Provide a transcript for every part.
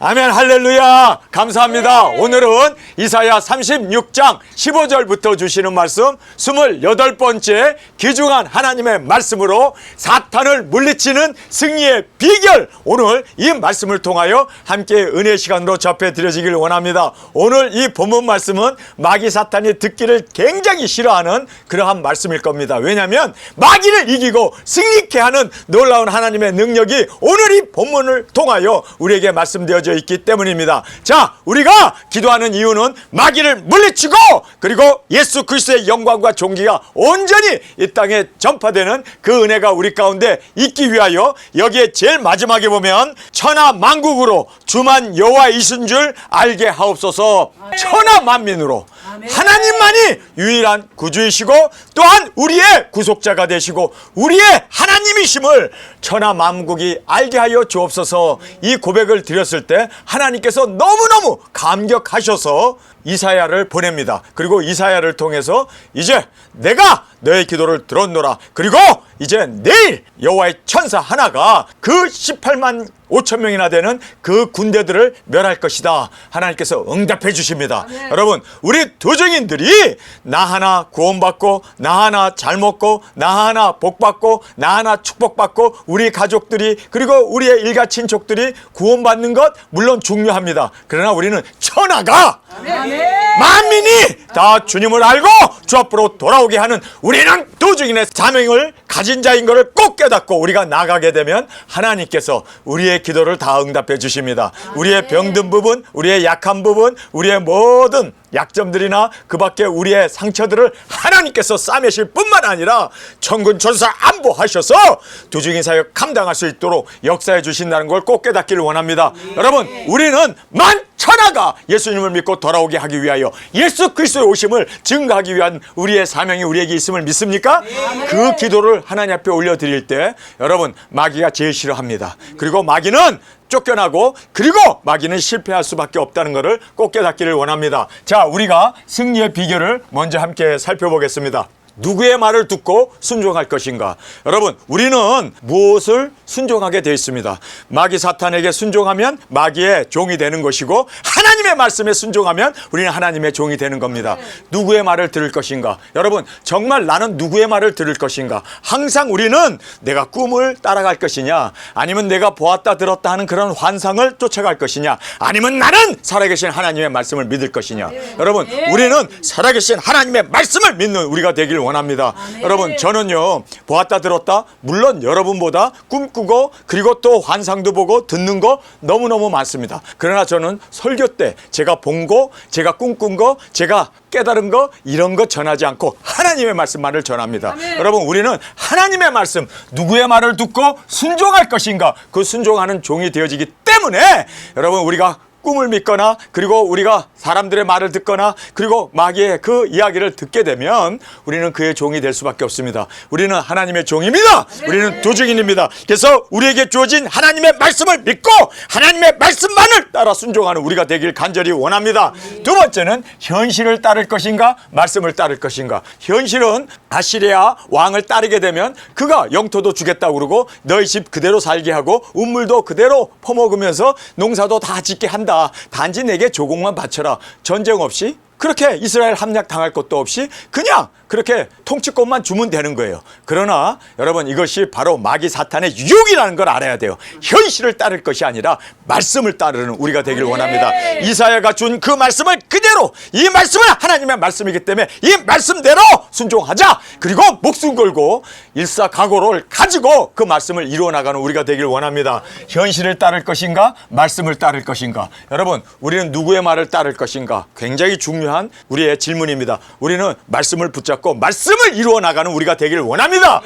아멘. 할렐루야. 감사합니다. 오늘은 이사야 36장 15절부터 주시는 말씀 28번째 귀중한 하나님의 말씀으로 사탄을 물리치는 승리의 비결, 오늘 이 말씀을 통하여 함께 은혜 시간으로 접해 드려지길 원합니다. 오늘 이 본문 말씀은 마귀 사탄이 듣기를 굉장히 싫어하는 그러한 말씀일 겁니다. 왜냐하면 마귀를 이기고 승리케 하는 놀라운 하나님의 능력이 오늘 이 본문을 통하여 우리에게 말씀되어져 있기 때문입니다. 자, 우리가 기도하는 이유는 마귀를 물리치고 그리고 예수 그리스도의 영광과 존귀가 온전히 이 땅에 전파되는 그 은혜가 우리 가운데 있기 위하여 여기에 제일 마지막에 보면 천하 만국으로 주만 여호와이신 줄 알게 하옵소서. 천하 만민으로 하나님만이 유일한 구주이시고 또한 우리의 구속자가 되시고 우리의 하나님이심을 천하 만국이 알게 하여 주옵소서. 이 고백을 드렸을 때 하나님께서 너무너무 감격하셔서 이사야를 보냅니다. 그리고 이사야를 통해서 이제 내가 너의 기도를 들었노라. 그리고 이제 내일 여호와의 천사 하나가 그 18만 5천 명이나 되는 그 군대들을 멸할 것이다. 하나님께서 응답해 주십니다. 여러분, 우리 두 증인들이 나 하나 구원받고 나 하나 잘 먹고 나 하나 복받고 나 하나 축복받고 우리 가족들이 그리고 우리의 일가 친족들이 구원받는 것 물론 중요합니다. 그러나 우리는 천하가 만민이 다 주님을 알고 주 앞으로 돌아오게 하는 우리는 두 증인의 사명을 가진 자인 것을 꼭 깨닫고 우리가 나가게 되면 하나님께서 우리의 기도를 다 응답해 주십니다. 우리의 병든 부분, 우리의 약한 부분, 우리의 모든 약점들이나 그 밖에 우리의 상처들을 하나님께서 싸매실 뿐만 아니라 천군 천사 안보하셔서 두 증인 사역 감당할 수 있도록 역사해 주신다는 걸 꼭 깨닫기를 원합니다. 여러분, 우리는 만천하가 예수님을 믿고 돌아오게 하기 위하여 예수 그리스도의 오심을 증거하기 위한 우리의 사명이 우리에게 있음을 믿습니까? 그 기도를 하나님 앞에 올려드릴 때 여러분, 마귀가 제일 싫어합니다. 그리고 마귀는 쫓겨나고 그리고 마귀는 실패할 수밖에 없다는 것을 꼭 깨닫기를 원합니다. 자, 우리가 승리의 비결을 먼저 함께 살펴보겠습니다. 누구의 말을 듣고 순종할 것인가? 여러분, 우리는 무엇을 순종하게 되어 있습니다. 마귀 사탄에게 순종하면 마귀의 종이 되는 것이고 하나님의 말씀에 순종하면 우리는 하나님의 종이 되는 겁니다. 누구의 말을 들을 것인가? 여러분, 정말 나는 누구의 말을 들을 것인가? 항상 우리는 내가 꿈을 따라갈 것이냐, 아니면 내가 보았다 들었다 하는 그런 환상을 쫓아갈 것이냐, 아니면 나는 살아계신 하나님의 말씀을 믿을 것이냐. 여러분, 우리는 살아계신 하나님의 말씀을 믿는 우리가 되길 원합니다. 여러분, 저는요, 보았다 들었다 물론 여러분보다 꿈꾸고 그리고 또 환상도 보고 듣는 거 너무너무 많습니다. 그러나 저는 설교 때 제가 본 거, 제가 꿈꾼 거, 제가 깨달은 거, 이런 거 전하지 않고 하나님의 말씀만을 전합니다. 여러분, 우리는 하나님의 말씀, 누구의 말을 듣고 순종할 것인가, 그 순종하는 종이 되어지기 때문에 여러분, 우리가 꿈을 믿거나 그리고 우리가 사람들의 말을 듣거나 그리고 마귀의 그 이야기를 듣게 되면 우리는 그의 종이 될 수밖에 없습니다. 우리는 하나님의 종입니다. 우리는 두 증인입니다. 그래서 우리에게 주어진 하나님의 말씀을 믿고 하나님의 말씀만을 따라 순종하는 우리가 되길 간절히 원합니다. 두 번째는 현실을 따를 것인가, 말씀을 따를 것인가. 현실은 아시리아 왕을 따르게 되면 그가 영토도 주겠다고 그러고 너희 집 그대로 살게 하고 우물도 그대로 퍼먹으면서 농사도 다 짓게 한다. 단지 내게 조공만 바쳐라. 전쟁 없이 그렇게 이스라엘 함락 당할 것도 없이 그냥 그렇게 통치권만 주면 되는 거예요. 그러나 여러분, 이것이 바로 마귀 사탄의 유혹이라는 걸 알아야 돼요. 현실을 따를 것이 아니라 말씀을 따르는 우리가 되길 원합니다. 이사야가 준 그 말씀을 그대로, 이 말씀은 하나님의 말씀이기 때문에 이 말씀대로 순종하자. 그리고 목숨 걸고 일사각오를 가지고 그 말씀을 이루어나가는 우리가 되길 원합니다. 현실을 따를 것인가, 말씀을 따를 것인가. 여러분, 우리는 누구의 말을 따를 것인가, 굉장히 중요한 우리의 질문입니다. 우리는 말씀을 붙잡고 말씀을 이루어 나가는 우리가 되길 원합니다.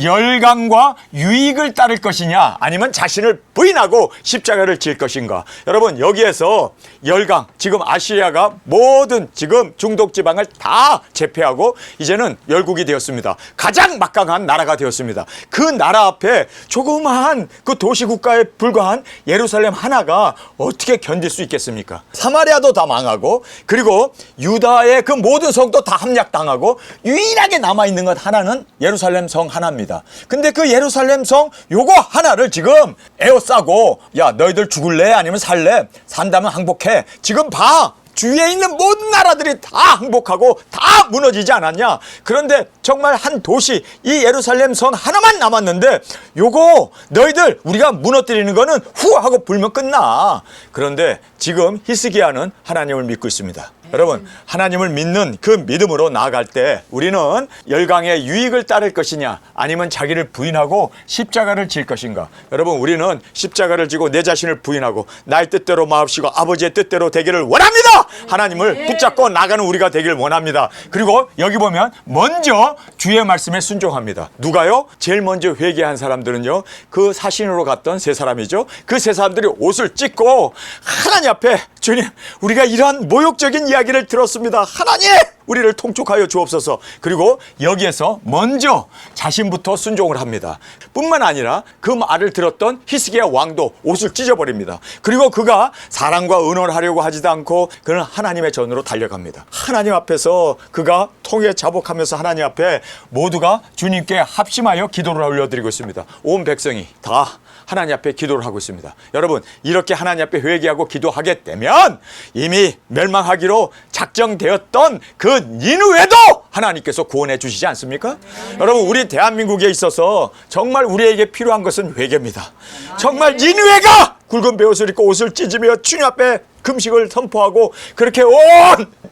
열강과 유익을 따를 것이냐, 아니면 자신을 부인하고 십자가를 질 것인가. 여러분, 여기에서 열강, 지금 아시리아가 모든 지금 중동 지방을 다 제패하고 이제는 열국이 되었습니다. 가장 막강한 나라가 되었습니다. 그 나라 앞에 조그마한 그 도시국가에 불과한 예루살렘 하나가 어떻게 견딜 수 있겠습니까? 사마리아도 다 망하고 그리고 유다의 그 모든 성도 다 함락당하고 유일하게 남아있는 것 하나는 예루살렘 성 하나입니다. 근데 그 예루살렘 성 요거 하나를 지금 에워싸고 야 너희들 죽을래? 아니면 살래? 산다면 항복해. 지금 봐. 주위에 있는 모든 나라들이 다 항복하고 다 무너지지 않았냐? 그런데 정말 한 도시 이 예루살렘 성 하나만 남았는데 요거 너희들 우리가 무너뜨리는 거는 후 하고 불면 끝나. 그런데 지금 히스기야는 하나님을 믿고 있습니다. 여러분 하나님을 믿는 그 믿음으로 나아갈 때 우리는 열강의 유익을 따를 것이냐 아니면 자기를 부인하고 십자가를 질 것인가. 여러분 우리는 십자가를 지고 내 자신을 부인하고 나의 뜻대로 마옵시고 아버지의 뜻대로 되기를 원합니다. 하나님을 붙잡고 나가는 우리가 되기를 원합니다. 그리고 여기 보면 먼저 주의 말씀에 순종합니다. 누가요? 제일 먼저 회개한 사람들은요 그 사신으로 갔던 세 사람이죠. 그 세 사람들이 옷을 찢고 하나님 앞에 주님 우리가 이러한 모욕적인 이야기를 들었습니다. 하나님 우리를 통촉하여 주옵소서. 그리고 여기에서 먼저 자신부터 순종을 합니다. 뿐만 아니라 그 말을 들었던 히스기야 왕도 옷을 찢어버립니다. 그리고 그가 사랑과 의논을 하려고 하지도 않고 그는 하나님의 전으로 달려갑니다. 하나님 앞에서 그가 통에 자복하면서 하나님 앞에 모두가 주님께 합심하여 기도를 올려드리고 있습니다. 온 백성이 다 하나님 앞에 기도를 하고 있습니다. 여러분 이렇게 하나님 앞에 회개하고 기도하게 되면 이미 멸망하기로 작정되었던 그 니느웨도 하나님께서 구원해 주시지 않습니까? 여러분 우리 대한민국에 있어서 정말 우리에게 필요한 것은 회개입니다. 정말 니느웨가 굵은 베옷을 입고 옷을 찢으며 주님 앞에 금식을 선포하고 그렇게 온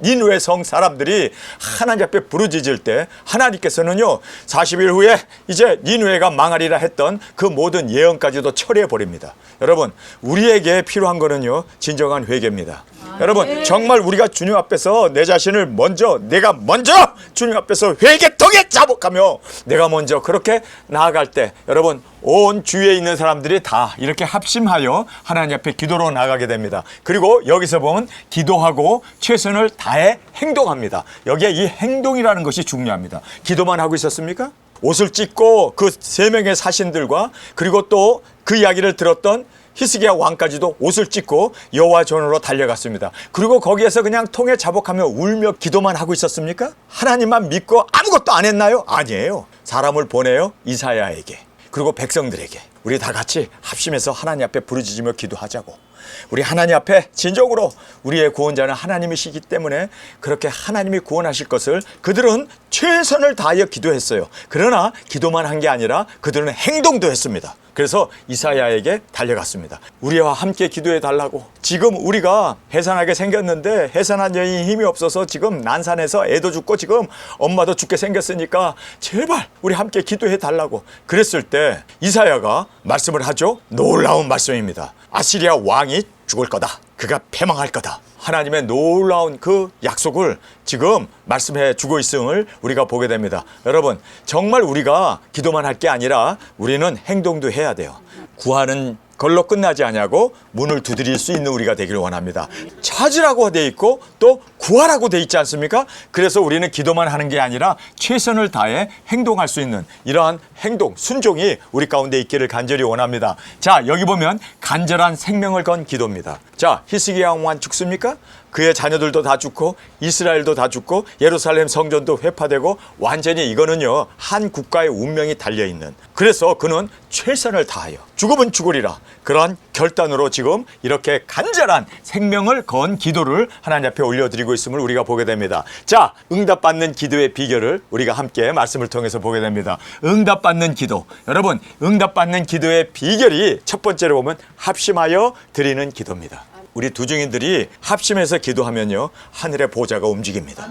니느웨 성 사람들이 하나님 앞에 부르짖을 때 하나님께서는요 40일 후에 이제 니느웨가 망하리라 했던 그 모든 예언까지도 처리해 버립니다. 여러분 우리에게 필요한 거는요 진정한 회개입니다. 여러분 정말 우리가 주님 앞에서 내 자신을 내가 먼저 주님 앞에서 회개통에 자복하며 내가 먼저 그렇게 나아갈 때 여러분 온 주위에 있는 사람들이 다 이렇게 합심하여 하나님 앞에 기도로 나가게 됩니다. 그리고 여기서 보면 기도하고 최선을 다해 행동합니다. 여기에 이 행동이라는 것이 중요합니다. 기도만 하고 있었습니까? 옷을 찢고 그 세 명의 사신들과 그리고 또 그 이야기를 들었던 히스기야 왕까지도 옷을 찢고 여호와 전으로 달려갔습니다. 그리고 거기에서 그냥 통에 자복하며 울며 기도만 하고 있었습니까? 하나님만 믿고 아무것도 안 했나요? 아니에요. 사람을 보내요 이사야에게 그리고 백성들에게 우리 다 같이 합심해서 하나님 앞에 부르짖으며 기도하자고. 우리 하나님 앞에 진정으로 우리의 구원자는 하나님이시기 때문에 그렇게 하나님이 구원하실 것을 그들은 최선을 다하여 기도했어요. 그러나 기도만 한 게 아니라 그들은 행동도 했습니다. 그래서 이사야에게 달려갔습니다. 우리와 함께 기도해 달라고. 지금 우리가 해산하게 생겼는데 해산한 여인이 힘이 없어서 지금 난산에서 애도 죽고 지금 엄마도 죽게 생겼으니까 제발 우리 함께 기도해 달라고. 그랬을 때 이사야가 말씀을 하죠. 놀라운 말씀입니다. 아시리아 왕이 죽을 거다. 그가 패망할 거다. 하나님의 놀라운 그 약속을 지금 말씀해 주고 있음을 우리가 보게 됩니다. 여러분 정말 우리가 기도만 할 게 아니라 우리는 행동도 해야 돼요. 구하는 걸로 끝나지 않냐고 문을 두드릴 수 있는 우리가 되기를 원합니다. 찾으라고 돼 있고 또 구하라고 돼 있지 않습니까? 그래서 우리는 기도만 하는 게 아니라 최선을 다해 행동할 수 있는 이러한 행동, 순종이 우리 가운데 있기를 간절히 원합니다. 자, 여기 보면 간절한 생명을 건 기도입니다. 자, 히스기야 왕만 죽습니까? 그의 자녀들도 다 죽고 이스라엘도 다 죽고 예루살렘 성전도 회파되고 완전히 이거는요 한 국가의 운명이 달려있는, 그래서 그는 최선을 다하여 죽으면 죽으리라 그러한 결단으로 지금 이렇게 간절한 생명을 건 기도를 하나님 앞에 올려드리고 있음을 우리가 보게 됩니다. 자, 응답받는 기도의 비결을 우리가 함께 말씀을 통해서 보게 됩니다. 응답받는 기도, 여러분 응답받는 기도의 비결이 첫 번째로 보면 합심하여 드리는 기도입니다. 우리 두중인들이 합심해서 기도하면요 하늘의 보좌가 움직입니다.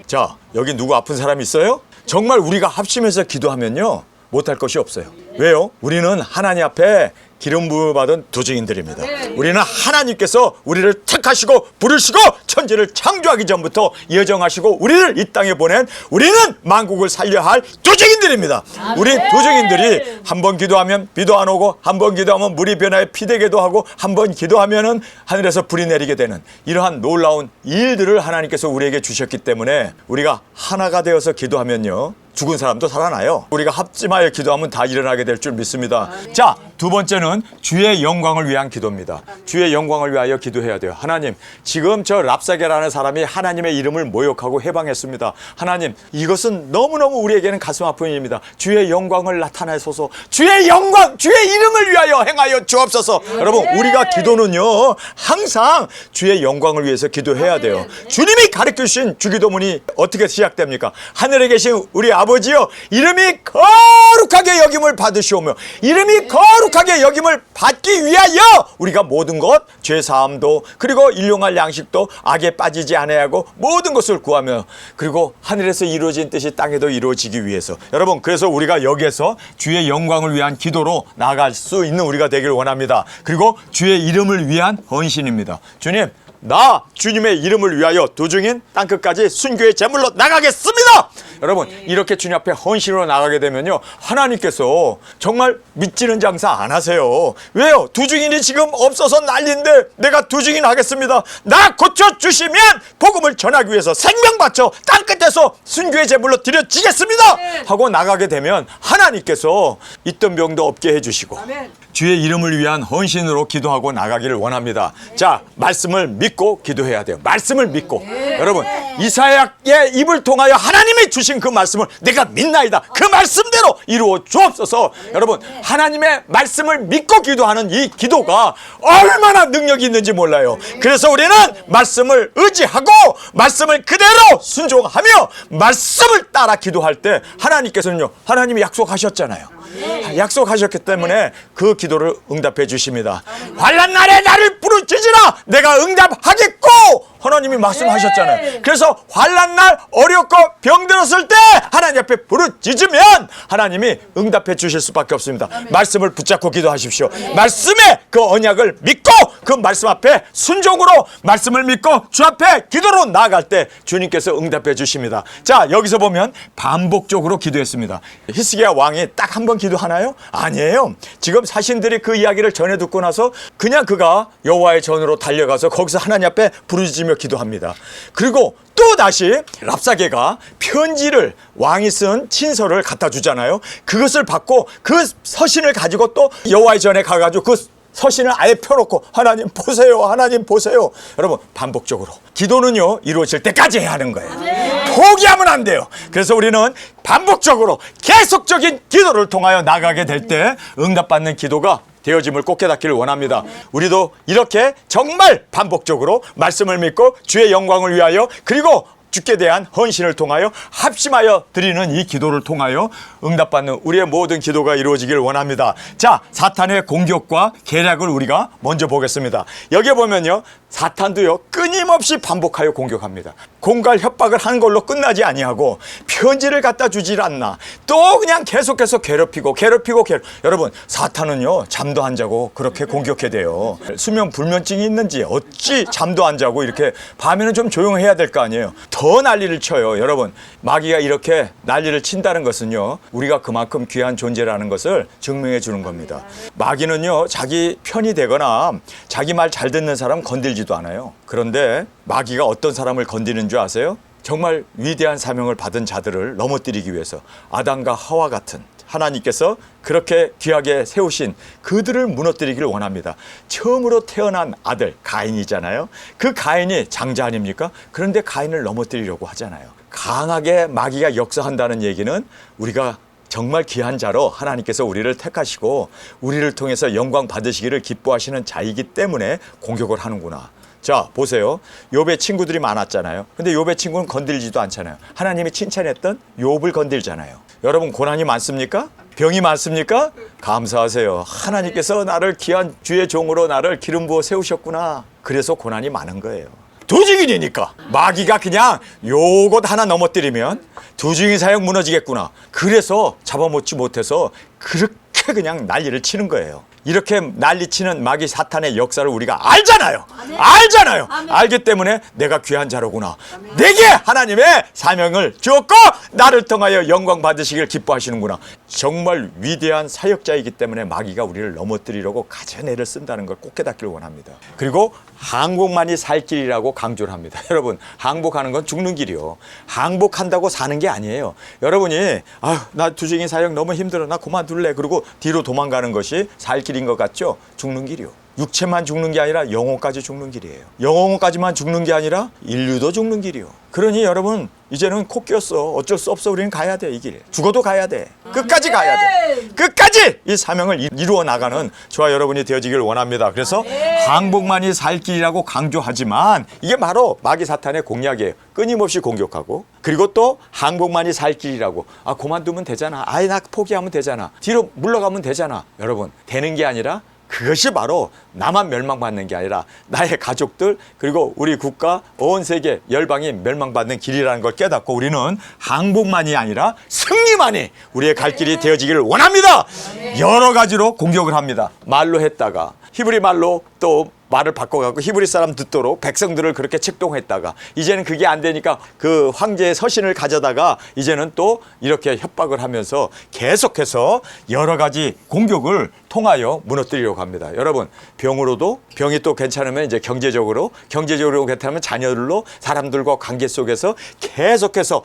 자, 여기 누구 아픈 사람 있어요? 정말 우리가 합심해서 기도하면요 못할 것이 없어요. 왜요? 우리는 하나님 앞에 기름 부음 받은 두 증인들입니다. 우리는 하나님께서 우리를 택하시고 부르시고 천지를 창조하기 전부터 예정하시고 우리를 이 땅에 보낸 우리는 만국을 살려야 할 두 증인들입니다. 우리 두 증인들이 한 번 기도하면 비도 안 오고 한 번 기도하면 물이 변하여 피되기도 하고 한 번 기도하면은 하늘에서 불이 내리게 되는 이러한 놀라운 일들을 하나님께서 우리에게 주셨기 때문에 우리가 하나가 되어서 기도하면요, 죽은 사람도 살아나요. 우리가 합심하여 기도하면 다 일어나게 될 줄 믿습니다. 자, 두 번째는 주의 영광을 위한 기도입니다. 주의 영광을 위하여 기도해야 돼요. 하나님, 지금 저 랍사게라는 사람이 하나님의 이름을 모욕하고 해방했습니다. 하나님, 이것은 너무너무 우리에게는 가슴 아픈 일입니다. 주의 영광을 나타내소서. 주의 영광, 주의 이름을 위하여 행하여 주옵소서. 여러분, 우리가 기도는요, 항상 주의 영광을 위해서 기도해야 돼요. 주님이 가르쳐 주신 주기도문이 어떻게 시작됩니까? 하늘에 계신 우리 아버지여, 이름이 거룩하게 여김을 받으시오며 이름이 거룩하게 여김을 받기 위하여 우리가 모든 것, 죄사함도 그리고 일용할 양식도 악에 빠지지 아니하고 모든 것을 구하며 그리고 하늘에서 이루어진 뜻이 땅에도 이루어지기 위해서, 여러분, 그래서 우리가 여기에서 주의 영광을 위한 기도로 나아갈 수 있는 우리가 되길 원합니다. 그리고 주의 이름을 위한 헌신입니다. 주님, 나 주님의 이름을 위하여 두 증인 땅끝까지 순교의 제물로 나가겠습니다. 여러분, 이렇게 주님 앞에 헌신으로 나가게 되면요, 하나님께서 정말 믿지는 장사 안 하세요. 왜요? 두 증인이 지금 없어서 난리인데 내가 두 증인 하겠습니다. 나 고쳐주시면 복음을 전하기 위해서 생명 바쳐 땅끝에서 순교의 제물로 드려지겠습니다 하고 나가게 되면 하나님께서 있던 병도 없게 해주시고 주의 이름을 위한 헌신으로 기도하고 나가기를 원합니다. 자, 말씀을 믿고 기도해야 돼요. 말씀을 믿고. 여러분, 이사야의 입을 통하여 하나님이 주신 그 말씀을 내가 믿나이다. 그 말씀대로 이루어 주옵소서. 여러분, 하나님의 말씀을 믿고 기도하는 이 기도가 얼마나 능력이 있는지 몰라요. 그래서 우리는 말씀을 의지하고 말씀을 그대로 순종하며 말씀을 따라 기도할 때 하나님께서는요, 하나님이 약속하셨잖아요. 약속하셨기 때문에 그 기도를 응답해 주십니다. 환난 날에 나를 부르짖으라 내가 응답하겠고 하나님이 말씀하셨잖아요. 그래서 환난 날 어렵고 병들었을 때 하나님 앞에 부르짖으면 하나님이 응답해 주실 수밖에 없습니다. 말씀을 붙잡고 기도하십시오. 말씀의 그 언약을 믿고 그 말씀 앞에 순종으로 말씀을 믿고 주 앞에 기도로 나아갈 때 주님께서 응답해 주십니다. 자, 여기서 보면 반복적으로 기도했습니다. 히스기야 왕이 딱 한 번 기도하나요? 아니에요. 지금 사신들이 그 이야기를 전해 듣고 나서 그냥 그가 여호와의 전으로 달려가서 거기서 하나님 앞에 부르짖으며 기도합니다. 그리고 또 다시 랍사게가 편지를, 왕이 쓴 친서를 갖다 주잖아요. 그것을 받고 그 서신을 가지고 또 여호와의 전에 가가지고 그 서신을 아예 펴놓고 하나님 보세요, 하나님 보세요. 여러분, 반복적으로 기도는요, 이루어질 때까지 해야 하는 거예요. 포기하면 안 돼요. 그래서 우리는 반복적으로 계속적인 기도를 통하여 나가게 될 때 응답받는 기도가 되어짐을 꼭 깨닫기를 원합니다. 우리도 이렇게 정말 반복적으로 말씀을 믿고 주의 영광을 위하여 그리고 주께 대한 헌신을 통하여 합심하여 드리는 이 기도를 통하여 응답받는 우리의 모든 기도가 이루어지길 원합니다. 자, 사탄의 공격과 계략을 우리가 먼저 보겠습니다. 여기에 보면요, 사탄도요, 끊임없이 반복하여 공격합니다. 공갈 협박을 한 걸로 끝나지 아니하고 편지를 갖다 주질 않나, 또 그냥 계속해서 괴롭히고. 여러분, 사탄은요, 잠도 안 자고 그렇게 공격해야 돼요. 수면 불면증이 있는지 어찌 잠도 안 자고 이렇게 밤에는 좀 조용해야 될 거 아니에요. 더 난리를 쳐요. 여러분, 마귀가 이렇게 난리를 친다는 것은요, 우리가 그만큼 귀한 존재라는 것을 증명해 주는 겁니다. 마귀는요, 자기 편이 되거나 자기 말 잘 듣는 사람 건들지도 않아요. 그런데 마귀가 어떤 사람을 건드리는 줄 아세요? 정말 위대한 사명을 받은 자들을 넘어뜨리기 위해서 아담과 하와 같은 하나님께서 그렇게 귀하게 세우신 그들을 무너뜨리기를 원합니다. 처음으로 태어난 아들 가인이잖아요. 그 가인이 장자 아닙니까? 그런데 가인을 넘어뜨리려고 하잖아요. 강하게 마귀가 역사한다는 얘기는 우리가 정말 귀한 자로 하나님께서 우리를 택하시고 우리를 통해서 영광 받으시기를 기뻐하시는 자이기 때문에 공격을 하는구나. 자, 보세요. 욥의 친구들이 많았잖아요. 근데 욥의 친구는 건들지도 않잖아요. 하나님이 칭찬했던 욥을 건들잖아요. 여러분, 고난이 많습니까? 병이 많습니까? 감사하세요. 하나님께서 나를 귀한 주의 종으로 나를 기름 부어 세우셨구나. 그래서 고난이 많은 거예요. 두 증인이니까 마귀가 그냥 요것 하나 넘어뜨리면 두 증인 사역 무너지겠구나. 그래서 잡아먹지 못해서 그렇게 그렇게 그냥 난리를 치는 거예요. 이렇게 난리치는 마귀 사탄의 역사를 우리가 알잖아요. 알잖아요. 알기 때문에 내가 귀한 자로구나. 내게 하나님의 사명을 주었고 나를 통하여 영광 받으시길 기뻐하시는구나. 정말 위대한 사역자이기 때문에 마귀가 우리를 넘어뜨리려고 가진 애를 쓴다는 걸 꼭 깨닫기를 원합니다. 그리고 항복만이 살 길이라고 강조를 합니다. 여러분, 항복하는 건 죽는 길이요. 항복한다고 사는 게 아니에요. 여러분이 나 두중이 사역 너무 힘들어, 나 그만둘래, 그리고 뒤로 도망가는 것이 살 길인 것 같죠? 죽는 길이요. 육체만 죽는 게 아니라 영혼까지 죽는 길이에요. 영혼까지만 죽는 게 아니라 인류도 죽는 길이요. 그러니 여러분, 이제는 코 꼈어. 어쩔 수 없어. 우리는 가야 돼. 이 길. 죽어도 가야 돼. 끝까지 가야 돼. 끝까지 이 사명을 이루어 나가는 저와 여러분이 되어지길 원합니다. 그래서 항복만이 살 길이라고 강조하지만 이게 바로 마귀 사탄의 공략이에요. 끊임없이 공격하고, 그리고 또 항복만이 살 길이라고, 그만두면 되잖아. 나 포기하면 되잖아. 뒤로 물러가면 되잖아. 여러분, 되는 게 아니라 그것이 바로 나만 멸망받는 게 아니라 나의 가족들, 그리고 우리 국가, 온 세계 열방이 멸망받는 길이라는 걸 깨닫고 우리는 항복만이 아니라 승리만이 우리의 갈 길이 되어지기를 원합니다. 여러 가지로 공격을 합니다. 말로 했다가 히브리 말로 또 말을 바꿔갖고 히브리 사람 듣도록 백성들을 그렇게 책동했다가 이제는 그게 안 되니까 그 황제의 서신을 가져다가 이제는 또 이렇게 협박을 하면서 계속해서 여러 가지 공격을 통하여 무너뜨리려고 합니다. 여러분, 병으로도, 병이 또 괜찮으면 이제 경제적으로 괜찮으면 자녀들로, 사람들과 관계 속에서 계속해서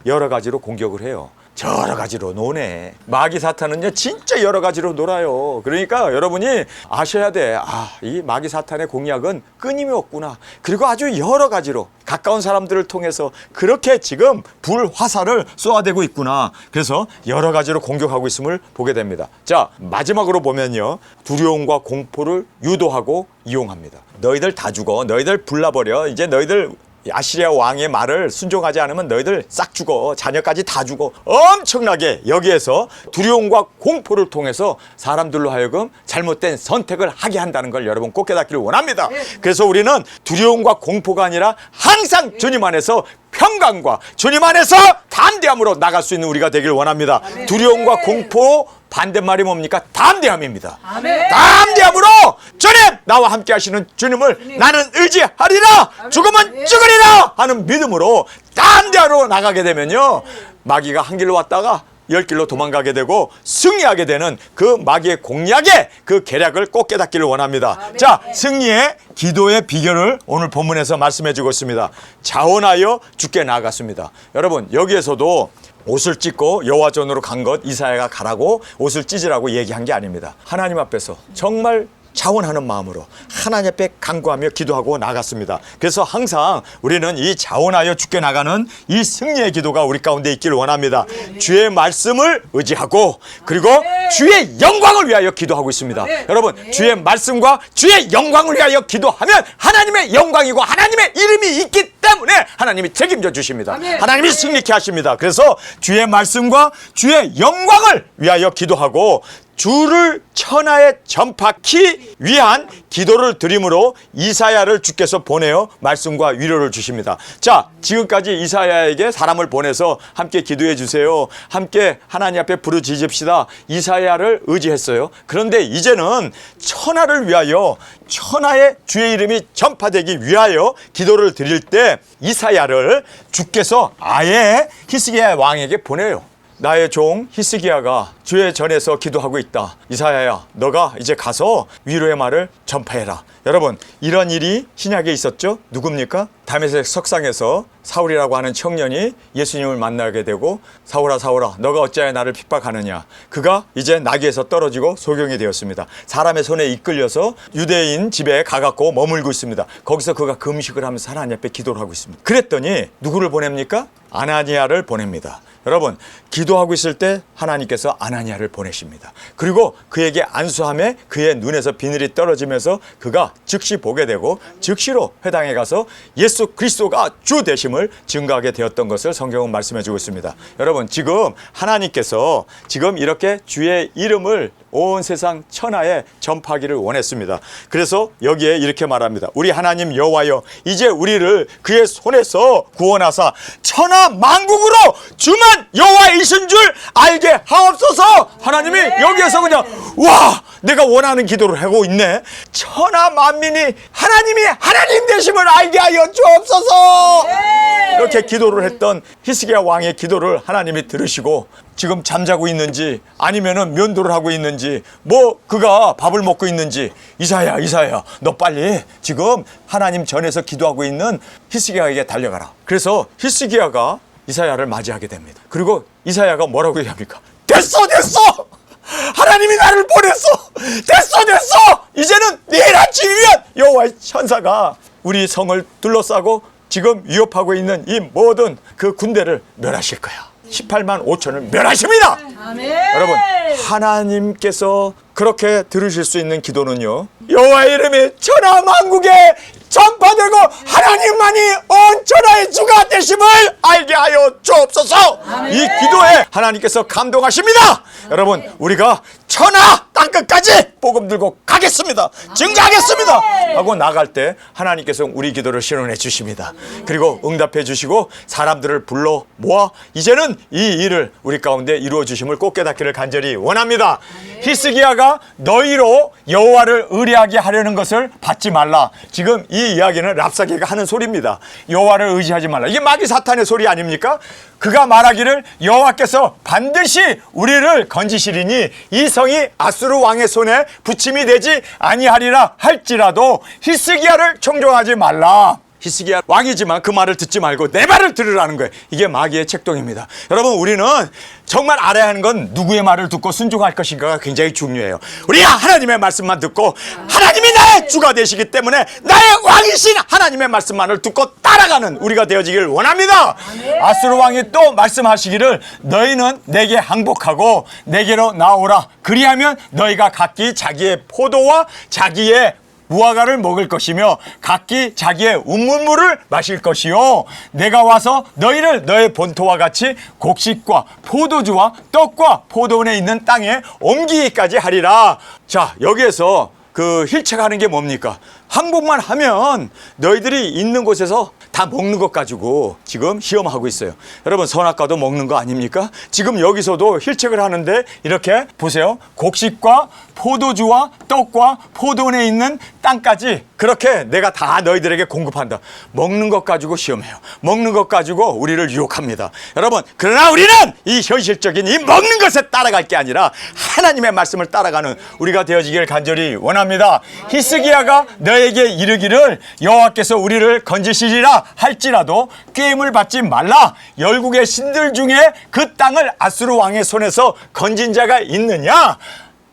여러 가지로 공격을 해요. 여러 가지로 노네. 마귀 사탄은요 진짜 여러 가지로 놀아요. 그러니까 여러분이 아셔야 돼. 이 마귀 사탄의 공략은 끊임이 없구나. 그리고 아주 여러 가지로 가까운 사람들을 통해서 그렇게 지금 불화살을 쏘아대고 있구나. 그래서 여러 가지로 공격하고 있음을 보게 됩니다. 자, 마지막으로 보면요, 두려움과 공포를 유도하고 이용합니다. 너희들 다 죽어. 너희들 불나버려. 이제 너희들 아시리아 왕의 말을 순종하지 않으면 너희들 싹 죽어. 자녀까지 다 죽어. 엄청나게 여기에서 두려움과 공포를 통해서 사람들로 하여금 잘못된 선택을 하게 한다는 걸 여러분 꼭 깨닫기를 원합니다. 그래서 우리는 두려움과 공포가 아니라 항상 주님 안에서 평강과 주님 안에서 담대함으로 나갈 수 있는 우리가 되길 원합니다. 두려움과 공포 반대말이 뭡니까? 담대함입니다. 담대함으로 주님, 나와 함께 하시는 주님을 나는 의지하리라, 죽으면 죽으리라 하는 믿음으로 담대함으로 나가게 되면요, 마귀가 한 길로 왔다가 열 길로 도망가게 되고 승리하게 되는 그 마귀의 공략의 그 계략을 꼭 깨닫기를 원합니다. 자, 승리의 기도의 비결을 오늘 본문에서 말씀해 주고 있습니다. 자원하여 주께 나아갔습니다. 여러분, 여기에서도 옷을 찢고 여호와전으로 간 것, 이사야가 가라고 옷을 찢으라고 얘기한 게 아닙니다. 하나님 앞에서 정말 자원하는 마음으로 하나님 앞에 간구하며 기도하고 나갔습니다. 그래서 항상 우리는 이 자원하여 주께 나가는 이 승리의 기도가 우리 가운데 있기를 원합니다. 주의 말씀을 의지하고, 그리고 주의 영광을 위하여 기도하고 있습니다. 여러분, 주의 말씀과 주의 영광을 위하여 기도하면 하나님의 영광이고 하나님의 이름이 있기 때문에 하나님이 책임져 주십니다. 하나님이 승리케 하십니다. 그래서 주의 말씀과 주의 영광을 위하여 기도하고 주를 천하에 전파하기 위한 기도를 드림으로 이사야를 주께서 보내어 말씀과 위로를 주십니다. 자, 지금까지 이사야에게 사람을 보내서 함께 기도해 주세요, 함께 하나님 앞에 부르짖읍시다, 이사야를 의지했어요. 그런데 이제는 천하를 위하여, 천하의 주의 이름이 전파되기 위하여 기도를 드릴 때 이사야를 주께서 아예 히스기야 왕에게 보내요. 나의 종 히스기야가 주의 전에서 기도하고 있다. 이사야야, 너가 이제 가서 위로의 말을 전파해라. 여러분, 이런 일이 신약에 있었죠? 누굽니까? 다메섹 석상에서 사울이라고 하는 청년이 예수님을 만나게 되고, 사울아 사울아 너가 어찌하여 나를 핍박하느냐. 그가 이제 나귀에서 떨어지고 소경이 되었습니다. 사람의 손에 이끌려서 유대인 집에 가갖고 머물고 있습니다. 거기서 그가 금식을 하면서 하나님 앞에 기도를 하고 있습니다. 그랬더니 누구를 보냅니까? 아나니아를 보냅니다. 여러분, 기도하고 있을 때 하나님께서 아나니아를 보내십니다. 그리고 그에게 안수함에 그의 눈에서 비늘이 떨어지면서 그가 즉시 보게 되고 즉시로 회당에 가서 예수 그리스도가 주 되심을 증거하게 되었던 것을 성경은 말씀해 주고 있습니다. 여러분, 지금 하나님께서 지금 이렇게 주의 이름을 온 세상 천하에 전파하기를 원했습니다. 그래서 여기에 이렇게 말합니다. 우리 하나님 여호와여, 이제 우리를 그의 손에서 구원하사 천하 만국으로 주만 전능한 여호와이신 줄 알게 하옵소서. 하나님이 여기에서 그냥 와, 내가 원하는 기도를 하고 있네. 천하 만민이 하나님이 하나님 되심을 알게 하여 주옵소서. 이렇게 기도를 했던 히스기야 왕의 기도를 하나님이 들으시고 지금 잠자고 있는지 아니면은 면도를 하고 있는지 뭐 그가 밥을 먹고 있는지 이사야 너 빨리 지금 하나님 전에서 기도하고 있는 히스기야에게 달려가라. 그래서 히스기야가 이사야를 맞이하게 됩니다. 그리고 이사야가 뭐라고 얘기합니까? 됐어 하나님이 나를 보냈어. 됐어 이제는 내일 아침이면 여호와의 천사가 우리 성을 둘러싸고 지금 위협하고 있는 이 모든 그 군대를 멸하실 거야. 18만 5천을 멸하십니다. 아멘. 여러분, 하나님께서 그렇게 들으실 수 있는 기도는요, 여호와의 이름이 천하 만국에 전파되고 하나님만이 온 천하의 주가 되심을 알게 하여 주옵소서. 이 기도에 하나님께서 감동하십니다. 여러분, 우리가 천하 땅끝까지 복음 들고 가겠습니다. 증거하겠습니다 하고 나갈 때 하나님께서 우리 기도를 실현해 주십니다. 그리고 응답해 주시고 사람들을 불러 모아 이제는 이 일을 우리 가운데 이루어 주심을 꼭 깨닫기를 간절히 원합니다. 히스기야가 너희로 여호와를 의뢰하게 하려는 것을 받지 말라. 지금 이 이야기는 랍사게가 하는 소리입니다. 여호와를 의지하지 말라. 이게 마귀 사탄의 소리 아닙니까? 그가 말하기를 여호와께서 반드시 우리를 건지시리니 이 성이 아수르 왕의 손에 부침이 되지 아니하리라 할지라도 히스기야를 청종하지 말라. 히스기야 왕이지만 그 말을 듣지 말고 내 말을 들으라는 거예요. 이게 마귀의 책동입니다. 여러분, 우리는 정말 알아야 하는 건 누구의 말을 듣고 순종할 것인가가 굉장히 중요해요. 우리가 하나님의 말씀만 듣고 하나님이 나의 주가 되시기 때문에 나의 왕이신 하나님의 말씀만을 듣고 따라가는 우리가 되어지기를 원합니다. 아수르 왕이 또 말씀하시기를 너희는 내게 항복하고 내게로 나오라. 그리하면 너희가 각기 자기의 포도와 자기의 무화과를 먹을 것이며 각기 자기의 운문물을 마실 것이요 내가 와서 너희를 너의 본토와 같이 곡식과 포도주와 떡과 포도원에 있는 땅에 옮기기까지 하리라. 자, 여기에서 그 힐책하는 게 뭡니까? 항복만 하면 너희들이 있는 곳에서 다 먹는 것 가지고 지금 시험하고 있어요. 여러분, 선악과도 먹는 거 아닙니까? 지금 여기서도 힐책을 하는데 이렇게 보세요. 곡식과 포도주와 떡과 포도원에 있는 땅까지 그렇게 내가 다 너희들에게 공급한다. 먹는 것 가지고 시험해요. 먹는 것 가지고 우리를 유혹합니다. 여러분, 그러나 우리는 이 현실적인 이 먹는 것에 따라갈 게 아니라 하나님의 말씀을 따라가는 우리가 되어지기를 간절히 원합니다. 히스기야가 너에게 이르기를 여호와께서 우리를 건지시리라 할지라도 꾀임을 받지 말라. 열국의 신들 중에 그 땅을 아수르 왕의 손에서 건진 자가 있느냐?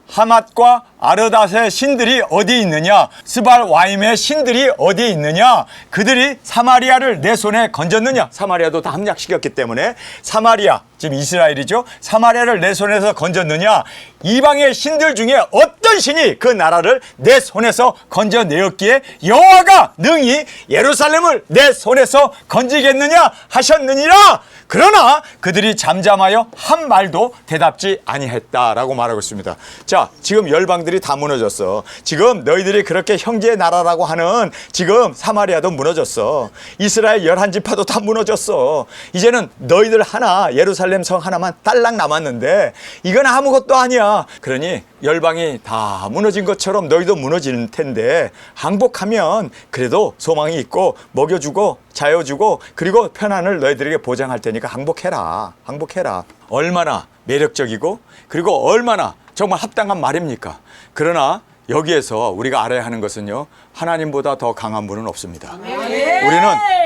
하맛과 아르닷의 신들이 어디 있느냐? 스발 와임의 신들이 어디 있느냐? 그들이 사마리아를 내 손에 건졌느냐? 사마리아도 다 함락시켰기 때문에 사마리아, 지금 이스라엘이죠. 사마리아를 내 손에서 건졌느냐? 이방의 신들 중에 어떤 신이 그 나라를 내 손에서 건져내었기에 여호와가 능히 예루살렘을 내 손에서 건지겠느냐 하셨느니라. 그러나 그들이 잠잠하여 한 말도 대답지 아니했다라고 말하고 있습니다. 자, 지금 열방들이 다 무너졌어. 지금 너희들이 그렇게 형제의 나라라고 하는 지금 사마리아도 무너졌어. 이스라엘 11지파도 다 무너졌어. 이제는 너희들 하나, 예루살렘 성 하나만 딸랑 남았는데 이건 아무것도 아니야. 그러니 열방이 다 무너진 것처럼 너희도 무너질 텐데 항복하면 그래도 소망이 있고 먹여주고 자여주고 그리고 편안을 너희들에게 보장할 테니까 항복해라. 항복해라. 얼마나 매력적이고 그리고 얼마나 정말 합당한 말입니까? 그러나 여기에서 우리가 알아야 하는 것은요, 하나님보다 더 강한 분은 없습니다. 우리는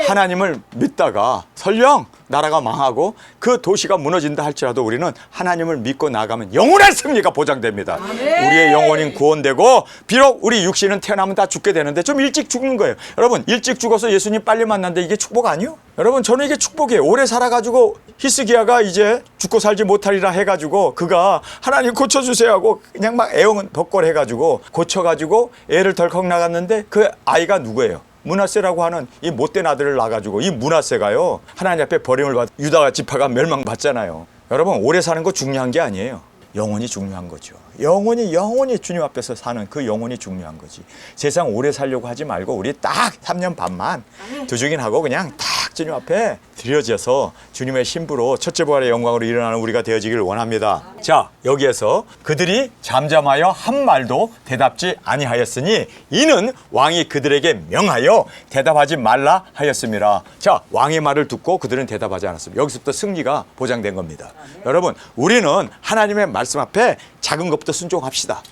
하나님을 믿다가 설령 나라가 망하고 그 도시가 무너진다 할지라도 우리는 하나님을 믿고 나가면 영원한 승리가 보장됩니다. 우리의 영혼이 구원되고 비록 우리 육신은 태어나면 다 죽게 되는데 좀 일찍 죽는 거예요. 여러분, 일찍 죽어서 예수님 빨리 만난데 이게 축복 아니요? 여러분, 저는 이게 축복이에요. 오래 살아가지고 히스기야가 이제 죽고 살지 못하리라 해가지고 그가 하나님 고쳐주세요 하고 그냥 막 애용 덕걸 해가지고 고쳐가지고 애를 덜컥 나갔는데 그 아이가 누구예요? 므낫세라고 하는 이 못된 아들을 낳아가지고 이 므낫세가요 하나님 앞에 버림을 받 유다 지파가 멸망받잖아요. 여러분, 오래 사는 거 중요한 게 아니에요. 영혼이 중요한 거죠. 영혼이 주님 앞에서 사는 그 영혼이 중요한 거지. 세상 오래 살려고 하지 말고 우리 딱 3년 반만 두주긴 하고 그냥 딱 주님 앞에 드려져서 주님의 신부로 첫째 부활의 영광으로 일어나는 우리가 되어지기를 원합니다. 자, 여기에서 그들이 잠잠하여 한 말도 대답지 아니하였으니 이는 왕이 그들에게 명하여 대답하지 말라 하였습니다. 자, 왕의 말을 듣고 그들은 대답하지 않았습니다. 여기서부터 승리가 보장된 겁니다. 여러분, 우리는 하나님의 말씀 앞에 작은 것부터 순종합시다.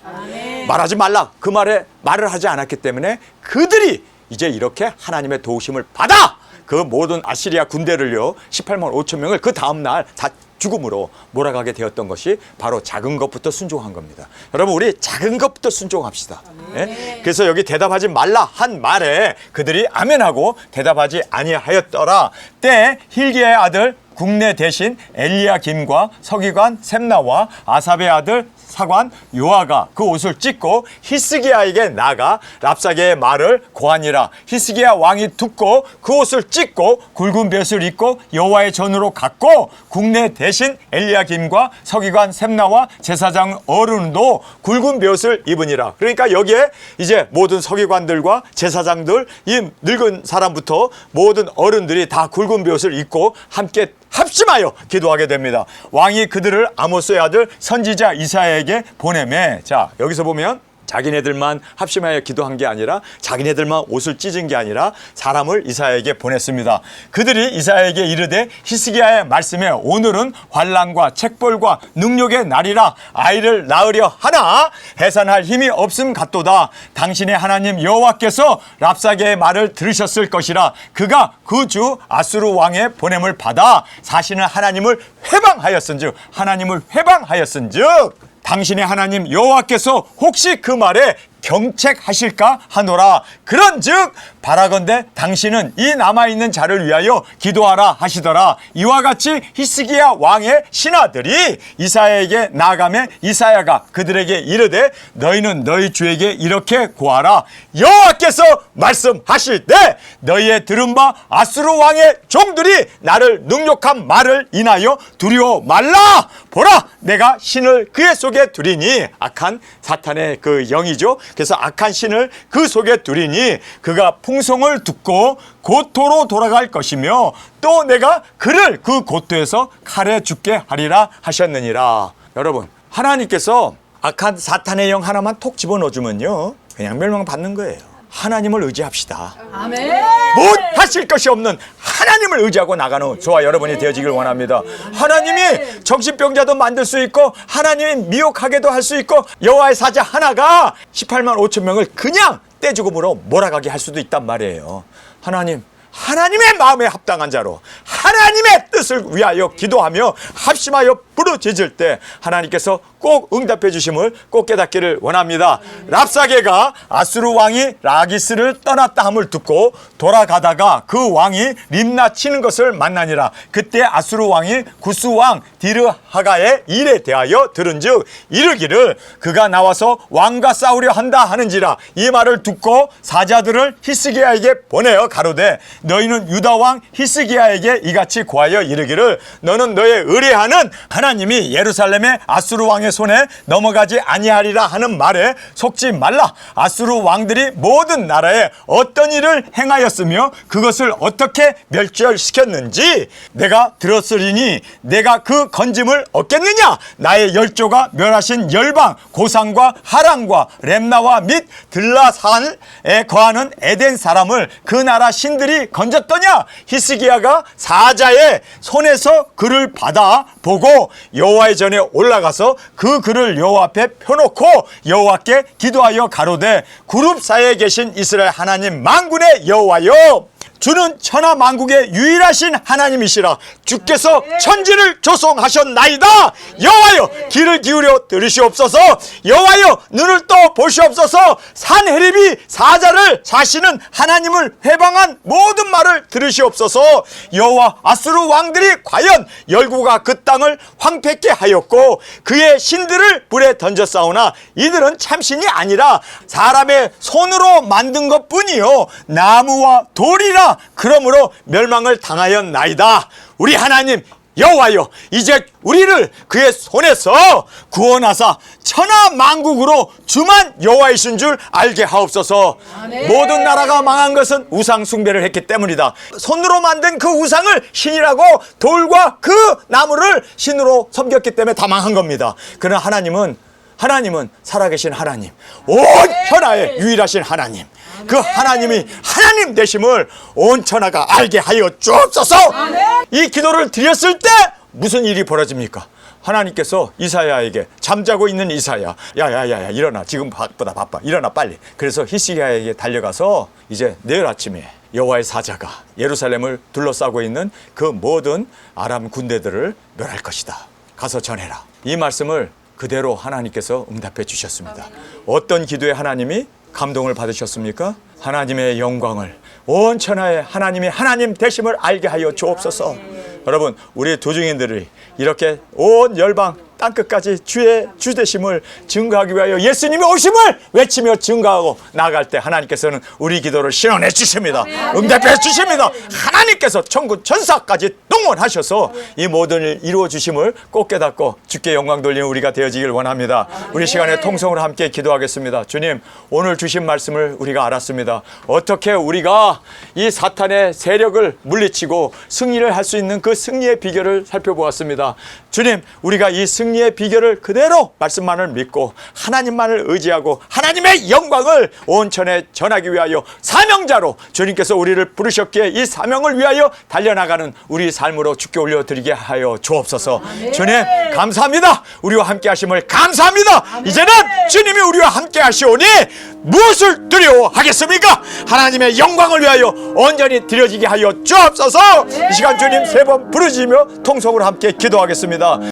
말하지 말라, 그 말에 말을 하지 않았기 때문에 그들이 이제 이렇게 하나님의 도우심을 받아 그 모든 아시리아 군대를요 18만 5천 명을 그 다음날 다 죽음으로 몰아가게 되었던 것이 바로 작은 것부터 순종한 겁니다. 여러분, 우리 작은 것부터 순종합시다. 예? 그래서 여기 대답하지 말라 한 말에 그들이 아멘하고 대답하지 아니하였더라. 때 힐기야의 아들 국내 대신 엘리야김과 서기관 셈나와 아삽의 아들 사관 요아가 그 옷을 찢고 히스기야에게 나가 랍사게의 말을 고하니라. 히스기야 왕이 듣고 그 옷을 찢고 굵은 볏을 입고 여호와의 전으로 갔고 국내 대신 엘리야김과 서기관 셈나와 제사장 어른도 굵은 볏을 입으니라. 그러니까 여기에 이제 모든 서기관들과 제사장들, 이 늙은 사람부터 모든 어른들이 다 굵은 볏을 입고 함께 합심하여 기도하게 됩니다. 왕이 그들을 아모스의 아들 선지자 이사야에게 보내매. 자, 여기서 보면 자기네들만 합심하여 기도한 게 아니라 자기네들만 옷을 찢은 게 아니라 사람을 이사야에게 보냈습니다. 그들이 이사야에게 이르되 히스기야의 말씀에 오늘은 환난과 책벌과 능력의 날이라 아이를 낳으려 하나 해산할 힘이 없음 같도다. 당신의 하나님 여호와께서 랍사게의 말을 들으셨을 것이라. 그가 그 주 아수르 왕의 보냄을 받아 사시는 하나님을 회방하였은즉 하나님을 회방하였은즉 당신의 하나님 여호와께서 혹시 그 말에 경책하실까 하노라. 그런즉 바라건대 당신은 이 남아있는 자를 위하여 기도하라 하시더라. 이와 같이 히스기야 왕의 신하들이 이사야에게 나아가매 이사야가 그들에게 이르되 너희는 너희 주에게 이렇게 고하라. 여호와께서 말씀하실 때 너희의 들은 바 아수르 왕의 종들이 나를 능욕한 말을 인하여 두려워 말라. 보라, 내가 신을 그의 속에 두리니, 악한 사탄의 그 영이죠. 그래서 악한 신을 그 속에 두리니 그가 풍성을 듣고 고토로 돌아갈 것이며 또 내가 그를 그 고토에서 칼에 죽게 하리라 하셨느니라. 여러분, 하나님께서 악한 사탄의 영 하나만 톡 집어넣어주면요 그냥 멸망받는 거예요. 하나님을 의지합시다. 아멘. 못 하실 것이 없는 하나님을 의지하고 나가는 저와 여러분이 되어지길 원합니다. 하나님이 정신병자도 만들 수 있고 하나님이 미혹하게도 할 수 있고 여호와의 사자 하나가 18만 5천 명을 그냥 떼죽음으로 몰아가게 할 수도 있단 말이에요. 하나님의 마음에 합당한 자로 하나님의 뜻을 위하여 기도하며 합심하여 부르짖을 때 하나님께서 꼭 응답해 주심을 꼭 깨닫기를 원합니다. 랍사게가 아수르 왕이 라기스를 떠났다 함을 듣고 돌아가다가 그 왕이 림나 치는 것을 만나니라. 그때 아수르 왕이 구스 왕 디르하가의 일에 대하여 들은즉 이르기를 그가 나와서 왕과 싸우려 한다 하는지라. 이 말을 듣고 사자들을 히스기야에게 보내어 가로되 너희는 유다 왕 히스기야에게 이같이 고하여 이르기를 너는 너의 의뢰하는 하나님이 예루살렘의 아수르 왕의 손에 넘어가지 아니하리라 하는 말에 속지 말라. 아수르 왕들이 모든 나라에 어떤 일을 행하였으며 그것을 어떻게 멸절시켰는지 내가 들었으리니 내가 그 건짐을 얻겠느냐. 나의 열조가 멸하신 열방 고산과 하란과 렘나와 및 들라산에 거하는 에덴 사람을 그 나라 신들이 건졌더냐. 히스기야가 사자의 손에서 글을 받아 보고 여호와의 전에 올라가서 그 글을 여호와 앞에 펴놓고 여호와께 기도하여 가로되 그룹 사이에 계신 이스라엘 하나님 만군의 여호와여, 주는 천하 만국의 유일하신 하나님이시라. 주께서 천지를 조성하셨나이다. 여호와여, 귀를 기울여 들으시옵소서. 여호와여, 눈을 떠 보시옵소서. 산헤립이 사자를 사시는 하나님을 회방한 모든 말을 들으시옵소서. 여호와, 아수르 왕들이 과연 열국가 그 땅을 황폐케 하였고 그의 신들을 불에 던졌사오나 이들은 참신이 아니라 사람의 손으로 만든 것뿐이요 나무와 돌이라. 그러므로 멸망을 당하였나이다. 우리 하나님 여호와여, 이제 우리를 그의 손에서 구원하사 천하 만국으로 주만 여호와이신 줄 알게 하옵소서. 모든 나라가 망한 것은 우상 숭배를 했기 때문이다. 손으로 만든 그 우상을 신이라고 돌과 그 나무를 신으로 섬겼기 때문에 다 망한 겁니다. 그러나 하나님은 살아계신 하나님, 온 천하의 유일하신 하나님, 그 하나님이 하나님 되심을 온 천하가 알게 하여 주옵소서. 이 기도를 드렸을 때 무슨 일이 벌어집니까? 하나님께서 이사야에게, 잠자고 있는 이사야, 야야야야 일어나, 지금 바빠, 일어나 빨리. 그래서 히스기야에게 달려가서 이제 내일 아침에 여호와의 사자가 예루살렘을 둘러싸고 있는 그 모든 아람 군대들을 멸할 것이다, 가서 전해라. 이 말씀을 그대로 하나님께서 응답해 주셨습니다. 어떤 기도에 하나님이 감동을 받으셨습니까? 하나님의 영광을, 온 천하에 하나님이 하나님 되심을 알게 하여 주옵소서. 여러분, 우리 도중인들이 이렇게 온 열방 땅끝까지 주의 주 되심을 증거하기 위하여 예수님의 오심을 외치며 증거하고 나아갈 때 하나님께서는 우리 기도를 신원해 주십니다. 응답해 주십니다. 하나님께서 천군 천사까지 동원하셔서 이 모든 일 이루어 주심을 꼭 깨닫고 주께 영광 돌리는 우리가 되어지길 원합니다. 우리 시간에 통성으로 함께 기도하겠습니다. 주님, 오늘 주신 말씀을 우리가 알았습니다. 어떻게 우리가 이 사탄의 세력을 물리치고 승리를 할 수 있는 그 승리의 비결을 살펴보았습니다. 주님, 우리가 이 승리의 비결을 그대로 말씀만을 믿고 하나님만을 의지하고 하나님의 영광을 온천에 전하기 위하여 사명자로 주님께서 우리를 부르셨기에 이 사명을 위하여 달려나가는 우리 삶으로 주께 올려드리게 하여 주옵소서. 주님, 감사합니다. 우리와 함께 하심을 감사합니다. 이제는 주님이 우리와 함께 하시오니 무엇을 두려워하겠습니까? 하나님의 영광을 위하여 온전히 드려지게 하여 주옵소서. 이 시간 주님 세 번 부르짖으며 통성으로 함께 기도하겠습니다.